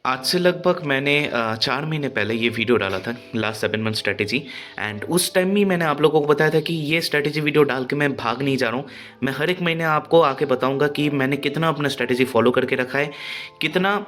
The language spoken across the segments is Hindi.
आज से लगभग मैंने 4 महीने पहले ये वीडियो डाला था, लास्ट 7 मंथ स्ट्रैटेजी। एंड उस टाइम भी मैंने आप लोगों को बताया था कि ये स्ट्रैटेजी वीडियो डाल के मैं भाग नहीं जा रहा हूँ। मैं हर एक महीने आपको आके बताऊंगा कि मैंने कितना अपना स्ट्रैटेजी फॉलो करके रखा है, कितना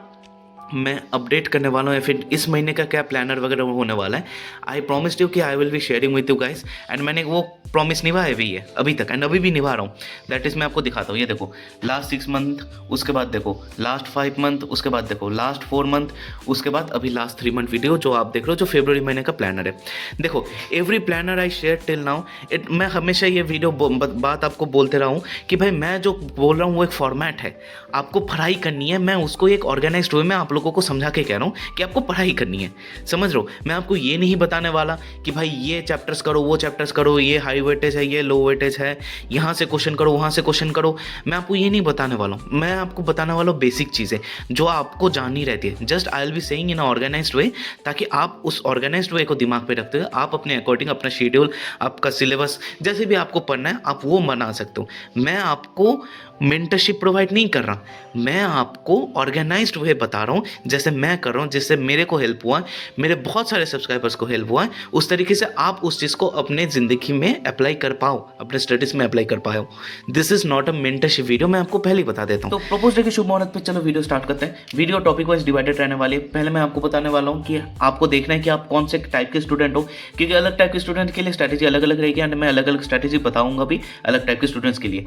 मैं अपडेट करने वाला हूँ, या फिर इस महीने का क्या प्लानर वगैरह होने वाला है। आई प्रॉमिस्ड यू कि आई will be sharing with you guys, and मैंने वो प्रॉमिस निभाया भी है अभी तक, एंड अभी भी निभा रहा हूँ। दैट इज़ मैं आपको दिखाता हूँ। ये देखो लास्ट 6 मंथ, उसके बाद देखो लास्ट 5 मंथ, उसके बाद देखो लास्ट 4 मंथ, उसके बाद अभी लास्ट 3 मंथ वीडियो जो आप देख रहे हो, जो फरवरी महीने का प्लानर है। देखो every planner I share till now it, मैं हमेशा ये वीडियो बात आपको बोलते रहा हूँ कि भाई मैं जो बोल रहा हूँ वो एक फॉर्मेट है, आपको पढ़ाई करनी है। मैं उसको एक ऑर्गेनाइज्ड वे में आप लोगों को समझा के कह रहा हूँ कि आपको पढ़ाई करनी है, समझ रहे हो। मैं आपको ये नहीं बताने वाला कि भाई ये चैप्टर्स करो, वो चैप्टर्स करो, ये हाई वेटेज है, ये लो वेटेज है, यहाँ से क्वेश्चन करो, वहाँ से क्वेश्चन करो। मैं आपको ये नहीं बताने वाला हूँ। मैं आपको बताने वाला हूँ बेसिक चीज़ें जो आपको जाननी रहती है। Just I will be saying in organised way, ताकि आप उस ऑर्गेनाइज्ड वे को दिमाग पे रखते हुए आप अपने अकॉर्डिंग अपना शेड्यूल, आपका सिलेबस, जैसे भी आपको पढ़ना है आप वो बना सकते हो। मैं आपको मेंटरशिप प्रोवाइड नहीं कर रहा, मैं आपको ऑर्गेनाइज्ड वे बता रहा हूँ, जैसे मैं कर रहा हूँ, जिससे मेरे को हेल्प हुआ है, मेरे बहुत सारे सब्सक्राइबर्स को हेल्प हुआ है। उस तरीके से आप उस चीज़ को अपने ज़िंदगी में अप्लाई कर पाओ, अपने स्टडीज़ में अप्लाई कर पाओ। This is not a mentorship video, मैं आपको पहले ही बता देता हूँ। तो प्रपोज डे की शुभ मुहूर्त पे चलो वीडियो स्टार्ट करते हैं। वीडियो टॉपिक वाइज डिवाइडेड रहने वाली है। पहले मैं आपको बताने वाला हूँ कि आपको देखना है कि आप कौन से टाइप के स्टूडेंट हो, क्योंकि अलग टाइप के स्टूडेंट के लिए स्ट्रैटेजी अलग अलग रहेगी, एंड मैं अलग अलग स्ट्रैटेजी बताऊंगा भी अलग टाइप के स्टूडेंट्स के लिए।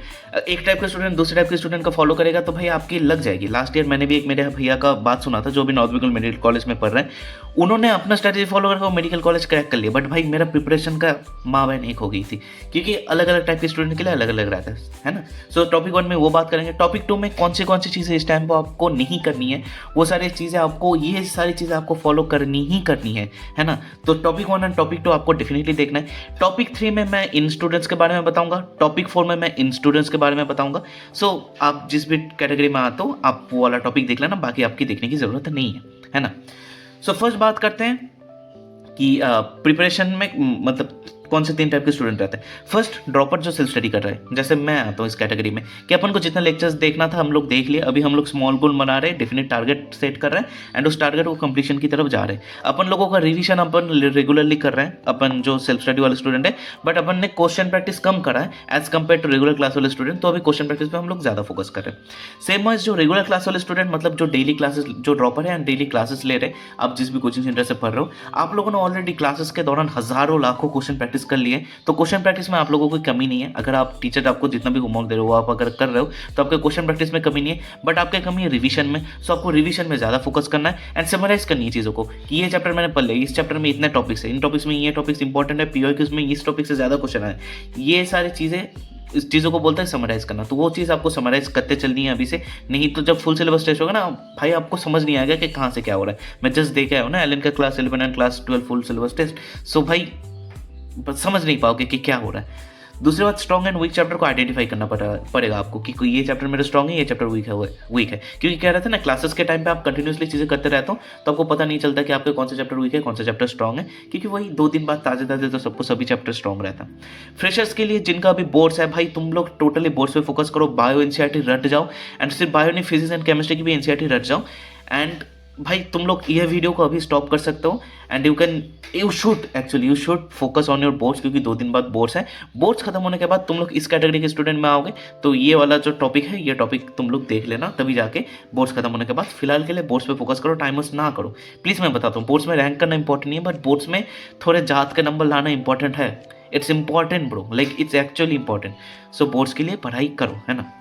एक टाइप के स्टूडेंट दूसरे टाइप के स्टूडेंट का फॉलो करेगा तो भाई आपकी लग जाएगी। लास्ट ईयर मैंने भी एक मेरे भैया का बात सुना था जो भी नॉर्थ बेंगल मेडिकल कॉलेज में पढ़ रहे हैं, उन्होंने अपना स्ट्रैटेजी फॉलो करके मेडिकल कॉलेज क्रैक कर लिया। बट भाई मेरा प्रिपरेशन का माँ बहन एक हो गई थी, क्योंकि अलग अलग टाइप के स्टूडेंट के लिए अलग अलग रहता है ना। सो टॉपिक 1 में वो बात करेंगे। टॉपिक 2 में कौन सी चीज़ें इस टाइम पर आपको नहीं करनी है, वो सारी चीज़ें आपको, ये सारी चीज़ें आपको फॉलो करनी ही करनी है ना। तो टॉपिक 1 एंड टॉपिक 2 आपको डेफिनेटली देखना है। टॉपिक 3 में मैं इन स्टूडेंट्स के बारे में बताऊंगा, टॉपिक 4 में मैं इन स्टूडेंट्स के बारे में बताऊंगा। सो आप जिस भी कैटेगरी में आते हो आप वो वाला टॉपिक देख लेना, बाकी आपकी देखने की जरूरत नहीं है ना। सो फर्स्ट बात करते हैं कि प्रिपरेशन में मतलब कौन से 3 टाइप के स्टूडेंट रहते हैं। फर्स्ट, ड्रॉपर जो सेल्फ स्टडी कर रहे हैं, जैसे मैं आता हूँ इस कैटेगरी में कि अपन को जितना लेक्चर्स देखना था हम लोग देख लिए। अभी हम लोग स्मॉल गोल बना रहे हैं, डेफिनेट टारगेट सेट कर रहे हैं, एंड उस टारगेट को कंप्लीशन की तरफ जा रहे हैं। अपन लोगों का रिविजन अपन रेगुलरली कर रहे हैं, अपन जो सेल्फ स्टडी वाले स्टूडेंट है, बट अपन ने क्वेश्चन प्रैक्टिस कम करा है as compare to regular class वाले स्टूडेंट। तो अभी क्वेश्चन प्रैक्टिस पे हम लोग ज्यादा फोकस कर रहे हैं। सेम एज जो रेगुलर क्लास वाले स्टूडेंट, मतलब जो डेली क्लासेस, जो ड्रॉपर है एंड डेली क्लासेस ले रहे हैं, आप जिस भी कोचिंग सेंटर से पढ़ रहे हो, आप लोगों ने ऑलरेडी क्लासेस के दौरान हजारों लाखों क्वेश्चन प्रैक्टिस कर लिए। तो क्वेश्चन प्रैक्टिस में आप लोगों को कमी नहीं है। अगर आप टीचर आपको जितना भी होमवर्क दे रहे हो, आप अगर कर रहे हो तो आपके क्वेश्चन प्रैक्टिस में कमी नहीं है, बट आपकी कमी है रिवीजन में। सो आपको रिवीजन में ज़्यादा फोकस करना है एंड समराइज करनी है चीज़ों को कि ये चैप्टर मैंने पढ़ लिया, इस चैप्टर में इतने टॉपिक्स है, इन टॉपिक्स में ये टॉपिक्स इंपॉर्टेंट है, पीओक्यूज में इस टॉपिक से ज़्यादा क्वेश्चन आए। ये सारी चीज़ें, इस चीज़ों को बोलते हैं समराइज करना। तो वो चीज़ आपको समराइज करते चलनी है अभी से, नहीं तो जब फुल सिलेबस टेस्ट होगा ना भाई, आपको समझ नहीं आएगा कि कहाँ से क्या हो रहा है। मैं जस्ट देखे आया हूँ ना एलन का class 11 and class 12 full syllabus test. So भाई समझ नहीं पाओगे कि क्या हो रहा है। दूसरी बात, स्ट्रॉन्ग एंड वीक चैप्टर को आइडेंटिफाई करना पड़ेगा आपको कि ये चैप्टर मेरा स्ट्रॉन्ग है, ये चैप्टर वीक है। क्योंकि क्या रहता है ना, क्लासेस के टाइम पे आप कंटिन्यूसली चीज़ें करते रहते हो तो आपको पता नहीं चलता कि आपके कौन सा चैप्टर वीक है, कौन सा चैप्टर स्ट्रॉन्ग है, क्योंकि वही 2 दिन बाद ताजे तो सबको सभी चैप्टर स्ट्रॉन्ग रहता है। फ्रेशर्स के लिए जिनका अभी बोर्ड्स है, भाई तुम लोग टोटली बोर्ड्स पे फोकस करो। बायो एनसीईआरटी रट जाओ, एंड सिर्फ बायो नहीं, फिजिक्स एंड केमिस्ट्री की भी एनसीईआरटी रट जाओ। एंड भाई तुम लोग ये वीडियो को अभी स्टॉप कर सकते हो, and you should focus on your boards, क्योंकि 2 दिन बाद बोर्ड्स है। बोर्ड्स खत्म होने के बाद तुम लोग इस कैटेगरी के स्टूडेंट में आओगे तो ये वाला जो टॉपिक है, ये टॉपिक तुम लोग देख लेना, तभी जाके बोर्ड्स खत्म होने के बाद। फिलहाल के लिए बोर्ड्स पे फोकस करो, टाइम वेस्ट ना करो प्लीज़। मैं बताता हूँ, बोर्ड्स में रैंक करना इंपॉर्टेंट नहीं है, बट बोर्ड्स में थोड़े जात के नंबर लाना इंपॉर्टेंट है। It's important bro, like it's actually important. So boards के लिए पढ़ाई करो, है ना।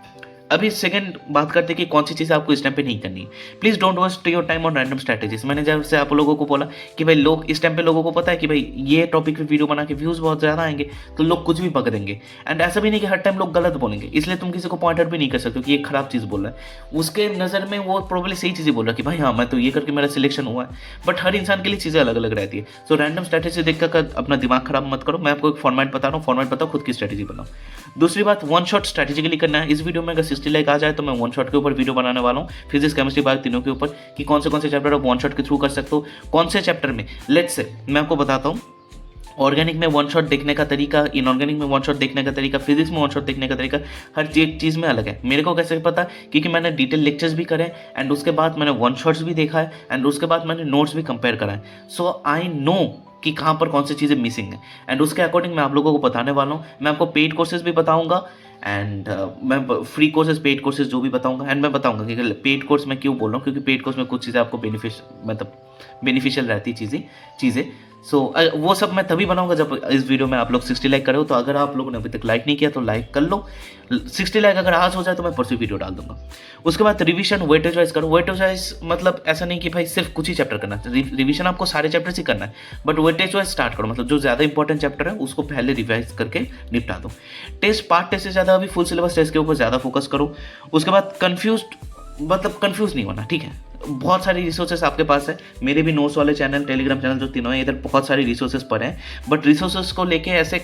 अभी सेकंड बात करते हैं कि कौन सी चीज़ आपको इस टाइम पे नहीं करनी है। Please don't waste your time on random strategies. मैंने जब से आप लोगों को बोला कि भाई लोग इस टाइम पे, लोगों को पता है कि भाई ये टॉपिक पे वीडियो बना के व्यूज़ बहुत ज़्यादा आएंगे तो लोग कुछ भी पकड़ देंगे। एंड ऐसा भी नहीं कि हर टाइम लोग गलत बोलेंगे, इसलिए तुम किसी को पॉइंट आउट भी नहीं कर सकते कि ये खराब चीज़ बोल रहा है। उसके नज़र में वो प्रोबेबली सही चीज़ें बोल रहा है कि भाई हाँ मैं तो ये करके मेरा सिलेक्शन हुआ है, बट हर इंसान के लिए चीज़ें अलग अलग रहती है। सो रैंडम स्ट्रैटेजी देखकर अपना दिमाग खराब मत करो। मैं आपको एक फॉर्मेट बता रहा हूँ, फॉर्मेट बताओ, खुद की स्ट्रैटेजी बनाओ। दूसरी बात, 1 शॉट स्ट्रैटेजिकली करना है। इस वीडियो में अगर 60 लाइक आ जाए तो मैं 1 शॉट के ऊपर वीडियो बनाने वाला हूँ, फिजिक्स केमिस्ट्री बायो तीनों के ऊपर, कि कौन से चैप्टर आप 1 शॉट के थ्रू कर सकते हो, कौन से चैप्टर में। लेट्स से मैं आपको बताता हूँ ऑर्गेनिक में वन शॉट देखने का तरीका, इनऑर्गेनिक में वन शॉट देखने का तरीका, फिजिक्स में वन शॉट देखने का तरीका, हर चीज़ में अलग है। मेरे को कैसे पता? क्योंकि मैंने डिटेल लेक्चर्स भी करे एंड उसके बाद मैंने वन शॉट्स भी देखा है एंड उसके बाद मैंने नोट्स भी कंपेयर करा है। सो आई नो कि कहाँ पर कौन सी चीज़ें मिसिंग है एंड उसके अकॉर्डिंग मैं आप लोगों को बताने वाला हूँ। मैं आपको पेड कोर्सेज भी बताऊँगा एंड मैं फ्री कोर्सेज, पेड कोर्सेज जो भी बताऊँगा एंड मैं बताऊँगा कि पेड कोर्स मैं क्यों बोल रहा हूँ, क्योंकि पेड कोर्स में कुछ चीज़ें आपको बेनिफिशियल रहती चीज़ें। सो वो सब मैं तभी बनाऊंगा जब इस वीडियो में आप लोग 60 लाइक करो। तो अगर आप लोगों ने अभी तक लाइक नहीं किया तो लाइक कर लो। 60 लाइक अगर आज हो जाए तो मैं परसों वीडियो डाल दूंगा। उसके बाद रिवीजन वेटेज वाइज करो। वेटेज वाइज मतलब ऐसा नहीं कि भाई सिर्फ कुछ ही चैप्टर करना है, रिवीजन आपको सारे चैप्टर्स ही करना है, बट वेटेज वाइज स्टार्ट करो। मतलब जो ज़्यादा इंपॉर्टेंट चैप्टर है उसको पहले रिवाइज करके निपटा दो। पार्ट टेस्ट से ज़्यादा अभी फुल सिलेबस टेस्ट के ऊपर ज़्यादा फोकस करो। उसके बाद कंफ्यूज नहीं होना, ठीक है। बहुत सारी रिसोर्सेस आपके पास है, मेरे भी नोट्स वाले चैनल, टेलीग्राम चैनल जो तीनों है, इधर बहुत सारी रिसोर्सेस पड़े हैं। बट रिसोर्सेस को लेके ऐसे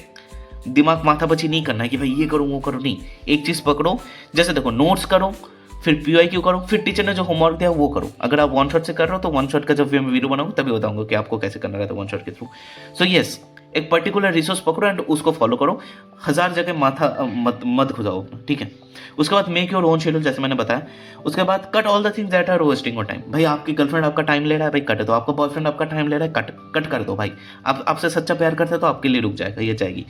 दिमाग माथापची नहीं करना है कि भाई ये करूँ वो करूँ, नहीं। एक चीज़ पकड़ो, जैसे देखो नोट्स करो, फिर PYQ करो, फिर टीचर ने जो होमवर्क दिया वो करो। अगर आप वन शॉट से कर रहे हो तो वन शॉट का जब मैं वीडियो बनाऊंगा तभी बताऊंगा कि आपको कैसे करना रहता है वन शॉट के थ्रू। सो यस, एक पर्टिकुलर रिसोर्स पकड़ो एंड उसको फॉलो करो। 1000 जगह माथा मत खुदाओ अपना, ठीक है। उसके बाद मेक योर ओन शेड्यूल, जैसे मैंने बताया। उसके बाद cut all the things that are wasting your time. भाई आपकी गर्लफ्रेंड आपका टाइम ले रहा है, भाई कट दो। आपका बॉयफ्रेंड आपका टाइम ले रहा है, कट कर दो भाई। आप आपसे सच्चा प्यार करते हो तो आपके लिए रुक जाएगा, ये जाएगी।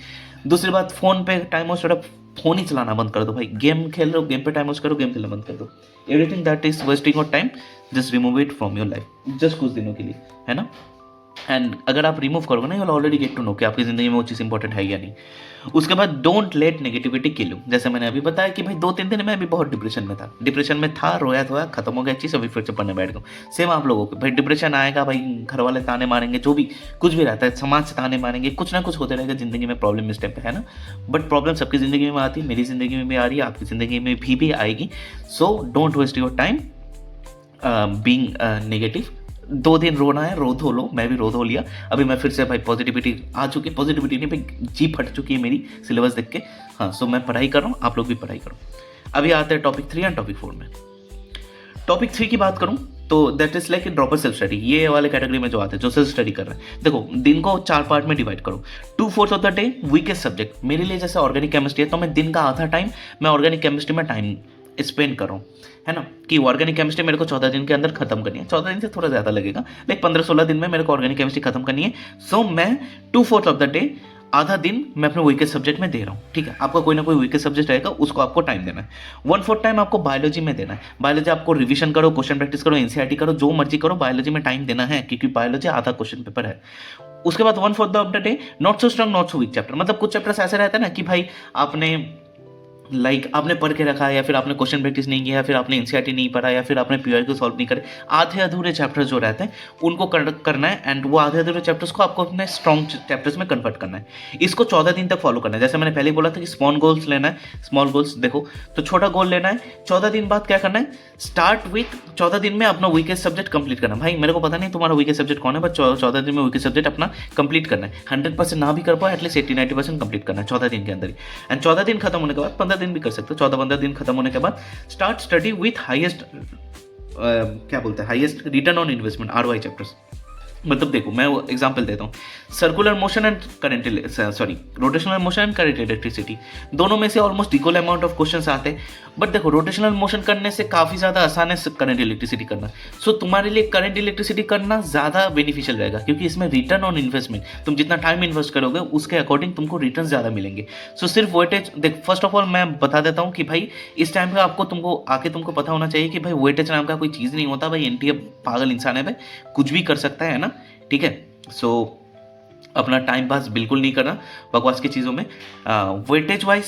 दूसरी बात, फोन पे टाइम वेस्ट, फोन ही चलाना बंद कर दो भाई। गेम खेल रहे हो, गेम पे टाइम वेस्ट करो, गेम खेलना बंद कर दो। Everything that is wasting your time just remove it from your life, just कुछ दिनों के लिए, है ना। एंड अगर आप रिमूव करोगे ना, you will already get to know कि आपकी जिंदगी में वो चीज़ इंपॉर्टेंट है या नहीं। उसके बाद don't let negativity kill you. जैसे मैंने अभी बताया कि भाई 2-3 दिन में अभी बहुत डिप्रेशन में था, रोया धोया, खत्म हो गया चीज़, अभी फिर से पढ़ने बैठ गया। सेम आप लोगों को भाई डिप्रेशन आएगा, भाई घर वाले ताने मारेंगे, जो भी कुछ भी रहता है, समाज से ताने मारेंगे, कुछ ना कुछ होते रहेगा जिंदगी में। प्रॉब्लम इस टाइम पे है ना, बट प्रॉब्लम सबकी जिंदगी में आती है, मेरी जिंदगी में भी आ रही है, आपकी जिंदगी में भी आएगी। So don't waste your time being negative. 2 दिन रोना है, रो धो लो, मैं भी रो धो लिया। अभी मैं फिर से भाई पॉजिटिविटी आ चुकी है, पॉजिटिविटी नहीं भाई जी फट चुकी है मेरी सिलेबस देख के। हाँ, सो मैं पढ़ाई कर रहा हूँ, आप लोग भी पढ़ाई करो। अभी आते हैं टॉपिक 3 एंड टॉपिक 4 में। टॉपिक 3 की बात करूँ तो that is like dropper self study. ये वाले कैटेगरी में जो आते हैं जो सेल्फ स्टडी कर रहे हैं। देखो, दिन को 4 पार्ट में डिवाइड करो। 2/4 of the day weakest subject. मेरे लिए जैसे ऑर्गेनिक केमिस्ट्री है तो मैं दिन का आधा टाइम मैं ऑर्गेनिक केमिस्ट्री में टाइम स्पेंड कर रहा हूँ, है ना। कि ऑर्गेनिक केमिस्ट्री मेरे को 14 दिन के अंदर खत्म करनी है। 14 दिन से थोड़ा ज़्यादा लगेगा, लाइक 15-16 दिन में मेरे को ऑर्गेनिक केमिस्ट्री खत्म करनी है। सो मैं 2/4 ऑफ द डे, आधा दिन मैं अपने वीकेस्ट सब्जेक्ट में दे रहा हूँ, ठीक है। आपका कोई ना कोई वीकेस्ट सब्जेक्ट रहेगा, उसको आपको टाइम देना है। 1/4 टाइम आपको बायोलॉजी में देना है। बायोलॉजी आपको रिवीजन करो, क्वेश्चन प्रैक्टिस करो, NCERT करो, जो मर्जी करो, बायोलॉजी में टाइम देना है, क्योंकि बायोलॉजी आधा क्वेश्चन पेपर है। उसके बाद 1/4 of the day not so strong not so weak chapter. मतलब कुछ चैप्टर्स ऐसे रहते हैं ना कि भाई आपने पढ़ के रखा है, या फिर आपने क्वेश्चन प्रैक्टिस नहीं किया, या फिर आपने NCERT नहीं पढ़ा, या फिर आपने PYQ सॉल्व नहीं करे। आधे अधूरे चैप्टर्स जो रहते हैं उनको करना है, एंड वो आधे अधूरे चैप्टर्स को आपको अपने स्ट्रॉन्ग चैप्टर्स में कन्वर्ट करना है। इसको 14 दिन तक फॉलो करना है। जैसे मैंने पहले बोला था कि स्मॉल गोल्स लेना है, स्मॉल गोल्स देखो तो छोटा गोल लेना है। 14 दिन बाद क्या करना है, स्टार्ट विथ 14 दिन में अपना वीकेस्ट सब्जेक्ट कंप्लीट करना। भाई मेरे को पता नहीं तुम्हारा वीकेस्ट सब्जेक्ट कौन है, बट 14 दिन में वीकेस्ट सब्जेक्ट अपना कंप्लीट करना है। 100% ना भी कर पाओ, एटलीस्ट 80-90% कंप्लीट करना है 14 दिन के अंदर ही। एंड 14 दिन खत्म होने के बाद 15 दिन भी कर सकते हो। 14-15 दिन खत्म होने के बाद start study with highest highest return on investment, ROI chapters. मतलब देखो, मैं वो एग्जांपल देता हूँ। Circular motion and rotational motion and current electricity, दोनों में से almost equal amount of questions आते हैं। बट देखो, रोटेशनल मोशन करने से काफ़ी ज़्यादा आसान है करंट इलेक्ट्रिसिटी करना। सो तुम्हारे लिए करंट इलेक्ट्रिसिटी करना ज़्यादा बेनिफिशियल रहेगा, क्योंकि इसमें रिटर्न ऑन इन्वेस्टमेंट, तुम जितना टाइम इन्वेस्ट करोगे उसके अकॉर्डिंग तुमको रिटर्न ज़्यादा मिलेंगे। सो सिर्फ वेटेज देख, फर्स्ट ऑफ ऑल मैं बता देता हूँ कि भाई इस टाइम पे तुमको पता होना चाहिए कि भाई वेटेज नाम का कोई चीज़ नहीं होता। भाई NTA पागल इंसान है भाई, कुछ भी कर सकता है ना, ठीक है। सो अपना टाइम पास बिल्कुल नहीं करना बकवास की चीज़ों में। वेटेज वाइज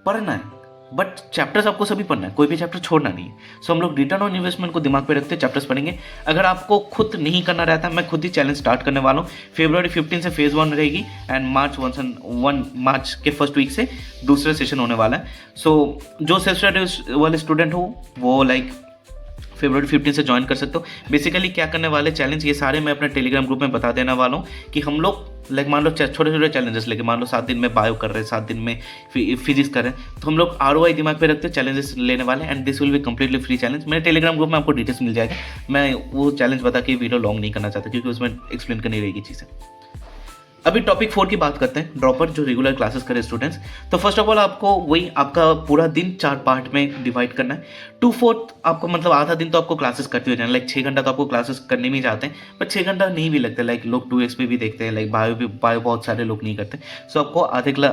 पढ़ना है, बट चैप्टर्स आपको सभी पढ़ना है, कोई भी चैप्टर छोड़ना नहीं है। सो हम लोग रिटर्न ऑन इन्वेस्टमेंट को दिमाग पे रखते चैप्टर्स पढ़ेंगे। अगर आपको खुद नहीं करना रहता, मैं खुद ही चैलेंज स्टार्ट करने वाला हूँ। February 15 से फेज़ 1 रहेगी, एंड मार्च के फर्स्ट वीक से दूसरा सेशन होने वाला है। सो जो सेल्फ स्टडी वाले स्टूडेंट हो वो लाइक February 15 से ज्वाइन कर सकते हो। बेसिकली क्या करने वाले चैलेंज, ये सारे मैं अपने टेलीग्राम ग्रुप में बता देने वाला हूँ कि हम लोग लाइक मान लो छोटे छोटे चैलेंजेस लेके, मान लो 7 दिन में बायो कर रहे हैं, 7 दिन में फिजिक्स कर रहे हैं, तो हम लोग ROI दिमाग पे रखते हैं, चैलेंजेस लेने वाले, and this will be completely free challenge. मेरे टेलीग्राम ग्रुप में आपको डिटेल्स मिल जाएगा। मैं वो चैलेंज बता के वीडियो लॉन्ग नहीं करना चाहता, क्योंकि उसमें एक्सप्लेन करनी रहेगी चीज़ें। अभी टॉपिक 4 की बात करते हैं, ड्रॉपर जो रेगुलर क्लासेस करे स्टूडेंट्स। तो फर्स्ट ऑफ ऑल आपको वही आपका पूरा दिन 4 पार्ट में डिवाइड करना है। 2/4 आपको मतलब आधा दिन तो आपको क्लासेस करते हो जाना, लाइक 6 घंटा तो आपको क्लासेस करने में ही जाते हैं, पर 6 घंटा नहीं भी लगता, लाइक लोग 2x पे भी देखते हैं, लाइक बायो बहुत सारे लोग नहीं करते। सो आपको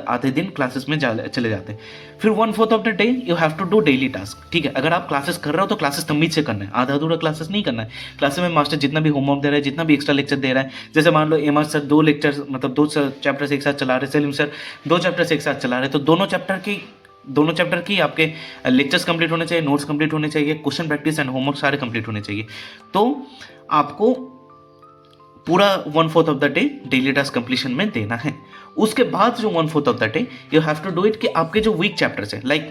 आधे दिन क्लासेस में चले जाते हैं। फिर 1/4 of the day you have to do daily task, ठीक है। अगर आप क्लासेस कर रहे हो तो क्लासेस तमीज से करना है, आधा अधूरा क्लासेस नहीं करना है। क्लासेस में मास्टर जितना भी होमवर्क दे रहा है, जितना भी एक्स्ट्रा लेक्चर दे रहा है, जैसे मान लो एम सर 2 लेक्चर मतलब 2 चैप्टर्स एक साथ चला रहे, सलीम सर 2 चैप्टर्स एक साथ चला रहे, तो दोनों चैप्टर की आपके लेक्चर्स कंप्लीट होने चाहिए, नोट्स कंप्लीट होने चाहिए, क्वेश्चन प्रैक्टिस एंड होमवर्क सारे कंप्लीट होने चाहिए। तो आपको पूरा 1/4 of the day daily task completion में देना है। उसके बाद जो 1/4 of the day you have to do it कि आपके जो वीक चैप्टर्स है, लाइक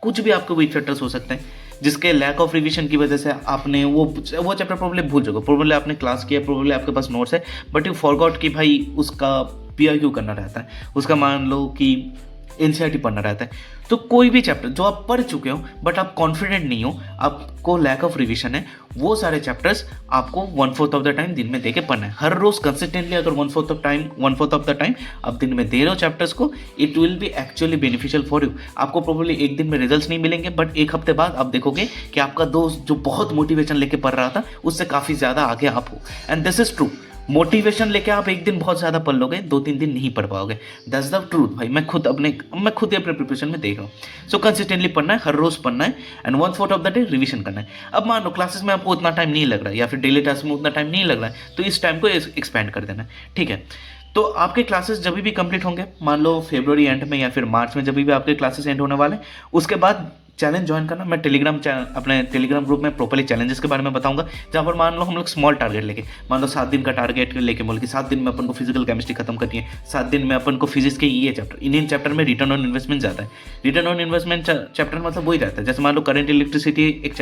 कुछ भी आपके वीक चैप्टर्स हो सकते हैं जिसके लैक ऑफ रिवीजन की वजह से आपने वो चैप्टर प्रोबेबली भूल जाओगे, प्रोबेबली आपने क्लास किया, प्रोबेबली आपके पास नोट्स है, बट यू फॉरगॉट कि भाई उसका PIQ करना रहता है, उसका मान लो कि NCERT पढ़ना रहता है। तो कोई भी चैप्टर जो आप पढ़ चुके हो बट आप कॉन्फिडेंट नहीं हो, आपको लैक ऑफ रिवीजन है, वो सारे चैप्टर्स आपको 1/4 ऑफ द टाइम दिन में दे के पढ़ना है। हर रोज कंसिस्टेंटली अगर 1/4 ऑफ द टाइम आप दिन में दे रहे हो चैप्टर्स को, it will be actually beneficial for you. आपको प्रोबेबली एक दिन में रिजल्ट्स नहीं मिलेंगे, बट एक हफ्ते बाद आप देखोगे कि आपका दोस्त जो बहुत मोटिवेशन लेके पढ़ रहा था उससे काफ़ी ज़्यादा आगे आप हो। And this is true. Motivation लेके आप एक दिन बहुत ज़्यादा पढ़ लोगे, 2-3 दिन नहीं पढ़ पाओगे। दैट्स द ट्रूथ भाई, मैं खुद ही अपने प्रिपरेशन में देख रहा हूँ। सो कंसिस्टेंटली पढ़ना है, हर रोज पढ़ना है, and 1/4 of the day revision करना है। अब मान लो क्लासेस में आपको उतना टाइम नहीं लग रहा है या फिर डेली टास्क में उतना टाइम नहीं लग रहा है, तो इस टाइम को एक्सपेंड कर देना है, ठीक है। तो आपके क्लासेस जब भी कंप्लीट होंगे, मान लो फरवरी एंड में या फिर मार्च में, जब भी आपके क्लासेस एंड होने वाले, उसके बाद चैलेंज ज्वाइन करना। मैं अपने टेलीग्राम ग्रुप में प्रॉपर्ली चैलेंजेस के बारे में बताऊंगा, जहाँ पर मान लो हम लोग स्मॉल टारगेट लेके, मान लो 7 दिन का टारगेट लेके बोल के 7 दिन में अपन को फिजिकल केमिस्ट्री खत्म करनी है, 7 दिन में अपन को फिजिक्स के ये चैप्टर, इंडियन चैप्टर में रिटर्न ऑन इन्वेस्टमेंट जाता है। रिटर्न ऑन इन्वेस्टमेंट चैप्टर मतलब वही रहता है, जैसे मान लो करंट इलेक्ट्रिसिटी एक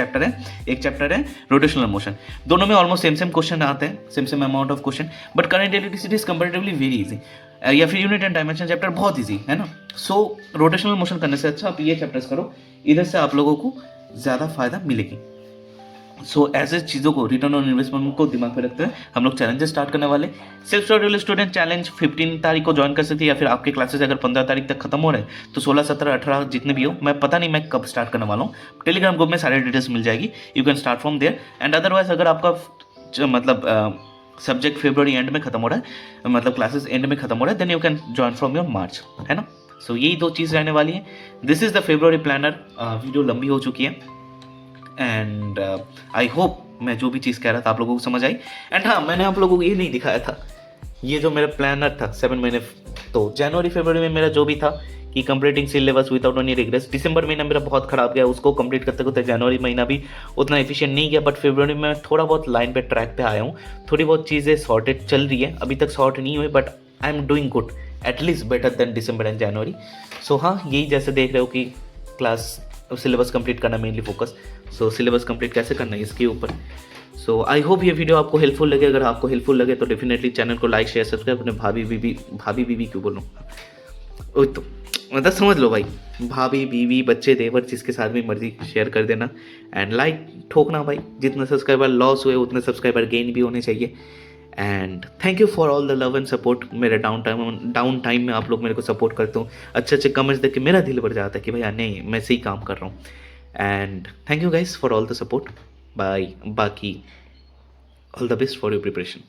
चैप्टर है रोटेशनल मोशन, दोनों में ऑलमोस्ट सेम क्वेश्चन आते हैं, same amount of question, but current electricity is comparatively very easy, या फिर यूनिट एंड डायमेंशन चैप्टर बहुत इजी है ना। सो रोटेशनल मोशन करने से अच्छा आप ये चैप्टर्स करो, इधर से आप लोगों को ज़्यादा फायदा मिलेगी। सो ऐसे चीज़ों को, रिटर्न ऑन इन्वेस्टमेंट को दिमाग में रखते हुए हम लोग चैलेंजेस स्टार्ट करने वाले। सेल्फ स्टडी स्टूडेंट चैलेंज 15 तारीख को ज्वाइन कर सकते हैं, या फिर आपके क्लासेस अगर 15 तारीख तक खत्म हो रहे हैं तो 16, 17, 18 जितने भी हो, मैं पता नहीं मैं कब स्टार्ट करने वाला हूँ, टेलीग्राम ग्रुप में सारे डिटेल्स मिल जाएगी, you can start from there. And otherwise अगर आपका मतलब सब्जेक्ट फरवरी एंड में खत्म हो रहा है, मतलब क्लासेस एंड में खत्म हो रहा है, then you can join from your March, है ना। सो यही 2 चीज़ रहने वाली है। This is the February planner. Video लंबी हो चुकी है, एंड आई होप मैं जो भी चीज़ कह रहा था आप लोगों को समझ आई। एंड हाँ, मैंने आप लोगों को ये नहीं दिखाया था, ये जो मेरा प्लानर था 7 महीने, तो जनवरी फरवरी में मेरा जो भी था कि completing syllabus without any regress. दिसंबर महीना मेरा बहुत खराब गया, उसको कंप्लीट करते करते जनवरी महीना भी उतना एफिशिएंट नहीं गया, बट फरवरी में थोड़ा बहुत लाइन पे ट्रैक पे आया हूँ, थोड़ी बहुत चीज़ें सॉर्टेड चल रही है, अभी तक सॉर्ट नहीं हुई, but I am doing good, at least better than December and January. So हाँ, यही जैसे देख रहे हो कि क्लास सिलेबस कंप्लीट करना mainly focus, so syllabus complete कैसे करना है इसके ऊपर। सो आई होप ये वीडियो आपको हेल्पफुल लगे। अगर आपको हेल्पफुल लगे तो डेफिनेटली चैनल को लाइक शेयर सब्सक्राइब, अपने भाभी बीवी क्यों बोलूँ, तो मतलब समझ लो भाई, भाभी बीवी बच्चे देवर जिसके साथ भी मर्जी शेयर कर देना, एंड लाइक ठोकना भाई, जितने सब्सक्राइबर लॉस हुए उतने सब्सक्राइबर गेन भी होने चाहिए। And thank you for all the love and support. मेरे डाउन टाइम में आप लोग मेरे को सपोर्ट करते हो, अच्छे कमेंट्स देख के मेरा दिल भर जाता है कि भाई नहीं, मैं सही काम कर रहा हूँ। And thank you guys for all the support. Bye, बाकी all the best for your preparation.